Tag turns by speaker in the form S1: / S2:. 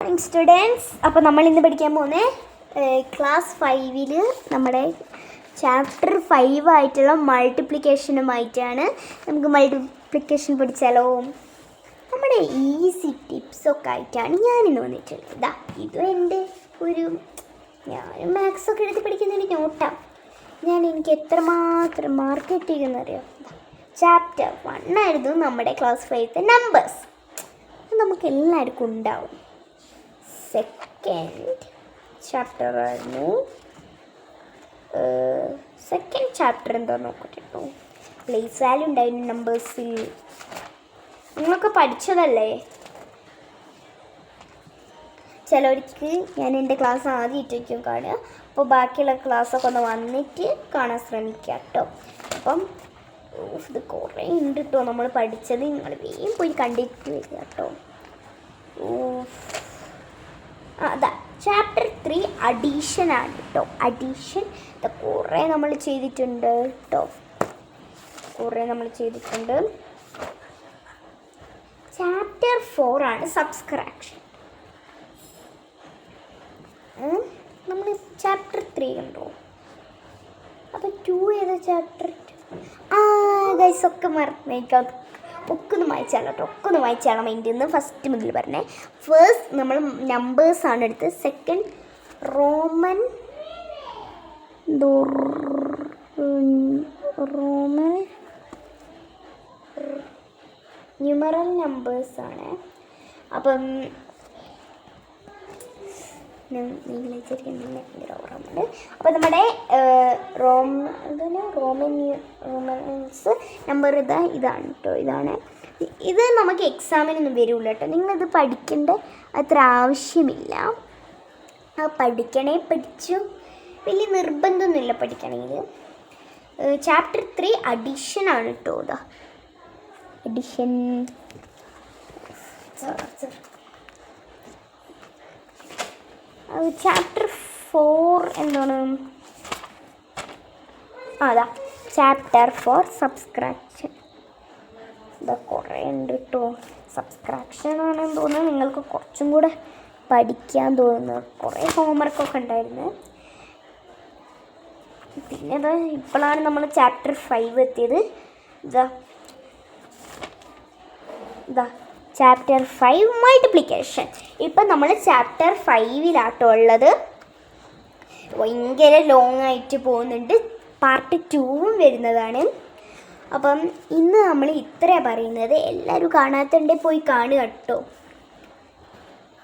S1: Morning students. അപ്പോൾ നമ്മൾ ഇന്ന് പഠിക്കാൻ പോകുന്നത് ക്ലാസ് 5-ൽ നമ്മുടെ ചാപ്റ്റർ 5 ആയിട്ടുള്ള മൾട്ടിപ്ലിക്കേഷനുമായിട്ടാണ്. നമുക്ക് മൾട്ടിപ്ലിക്കേഷൻ പഠിച്ചാലോ? നമ്മുടെ ഈസി ടിപ്സൊക്കെ ആയിട്ടാണ് ഞാനിന്ന് വന്നിട്ടുള്ളത്. ഇതാ ഇതും എൻ്റെ ഞാനും മാത്സൊക്കെ എടുത്ത് പഠിക്കുന്നതിന് നോട്ടാണ്. എനിക്ക് എത്രമാത്രം മാർക്ക് കിട്ടിയെന്നറിയോ? ചാപ്റ്റർ 1 ആയിരുന്നു നമ്മുടെ ക്ലാസ് 5 നമ്പേഴ്സ്. നമുക്ക് എല്ലാവർക്കും ഉണ്ടാവും. സെക്കൻഡ് ചാപ്റ്റർ ആയിരുന്നു. സെക്കൻഡ് ചാപ്റ്റർ എന്താ നോക്കട്ടോ. പ്ലേസ് വാല്യൂ ഉണ്ടായിരുന്നു നമ്പേഴ്സിൽ. നിങ്ങളൊക്കെ പഠിച്ചതല്ലേ? ചിലവർക്ക് ഞാൻ എൻ്റെ ക്ലാസ് ആദ്യമായിട്ടേക്കും കാണുക. അപ്പോൾ ബാക്കിയുള്ള ക്ലാസ്സൊക്കെ ഒന്ന് വന്നിട്ട് കാണാൻ ശ്രമിക്കുക കേട്ടോ. അപ്പം ഇത് കുറേ ഉണ്ട് കേട്ടോ നമ്മൾ പഠിച്ചത്. നിങ്ങൾ വേഗം പോയി കണ്ടിട്ട് വരിക കേട്ടോ. അതാ ചാപ്റ്റർ 3 അഡീഷൻ ആണ് കേട്ടോ. അഡീഷൻ ഇത് കുറേ നമ്മൾ ചെയ്തിട്ടുണ്ട് കേട്ടോ. ചാപ്റ്റർ 4 ആണ് സബ്സ്ട്രാക്ഷൻ. നമ്മൾ ചാപ്റ്റർ 3 കണ്ടോ? അപ്പോൾ 2 ഏതാ ചാപ്റ്റർ? ഗൈസ് ഒക്കെ മറന്നേക്കാം. ഒക്കെ ഒന്ന് വായിച്ചാലോ അതിൻ്റെ നിന്ന് ഫസ്റ്റ് മുതൽ പറഞ്ഞേ. ഫസ്റ്റ് നമ്മൾ നമ്പേഴ്സാണ് എടുത്തത്. സെക്കൻഡ് റോമൻ ന്യൂമറൽ നമ്പേഴ്സാണ്. അപ്പം അപ്പോൾ നമ്മുടെ റോമൻസ് നമ്പർ ഇതാണ് കേട്ടോ. ഇത് നമുക്ക് എക്സാമിനൊന്നും വരില്ല കേട്ടോ. നിങ്ങളിത് പഠിക്കേണ്ട അത്ര ആവശ്യമില്ല. പഠിച്ചു വലിയ നിർബന്ധമൊന്നുമില്ല പഠിക്കണമെങ്കിൽ. ചാപ്റ്റർ 3 അഡീഷൻ ആണ് കേട്ടോ. അഡീഷൻ ചാപ്റ്റർ 4 എന്താണ്? അതാ ചാപ്റ്റർ 4 സബ്സ്ട്രാക്ഷൻ. ഇതാ കുറേ ഉണ്ട് കേട്ടോ. സബ്സ്ട്രാക്ഷൻ ആണെന്ന് തോന്നുന്നു. നിങ്ങൾക്ക് കുറച്ചും കൂടെ പഠിക്കാൻ തോന്നുന്നു. കുറേ ഹോംവർക്കൊക്കെ ഉണ്ടായിരുന്നു. പിന്നെ ഇപ്പോഴാണ് നമ്മൾ ചാപ്റ്റർ 5 എത്തിയത്. ഇതാ ചാപ്റ്റർ 5 മൾട്ടിപ്ലിക്കേഷൻ. ഇപ്പം നമ്മൾ ചാപ്റ്റർ 5-ലാട്ടോ ഉള്ളത്. ഭയങ്കര ലോങ് ആയിട്ട് പോകുന്നുണ്ട്. പാർട്ട് 2 വരുന്നതാണ്. അപ്പം ഇന്ന് നമ്മൾ ഇത്രയാണ് പറയുന്നത്. എല്ലാവരും കാണാത്തുണ്ടെങ്കിൽ പോയി കാണുക കേട്ടോ.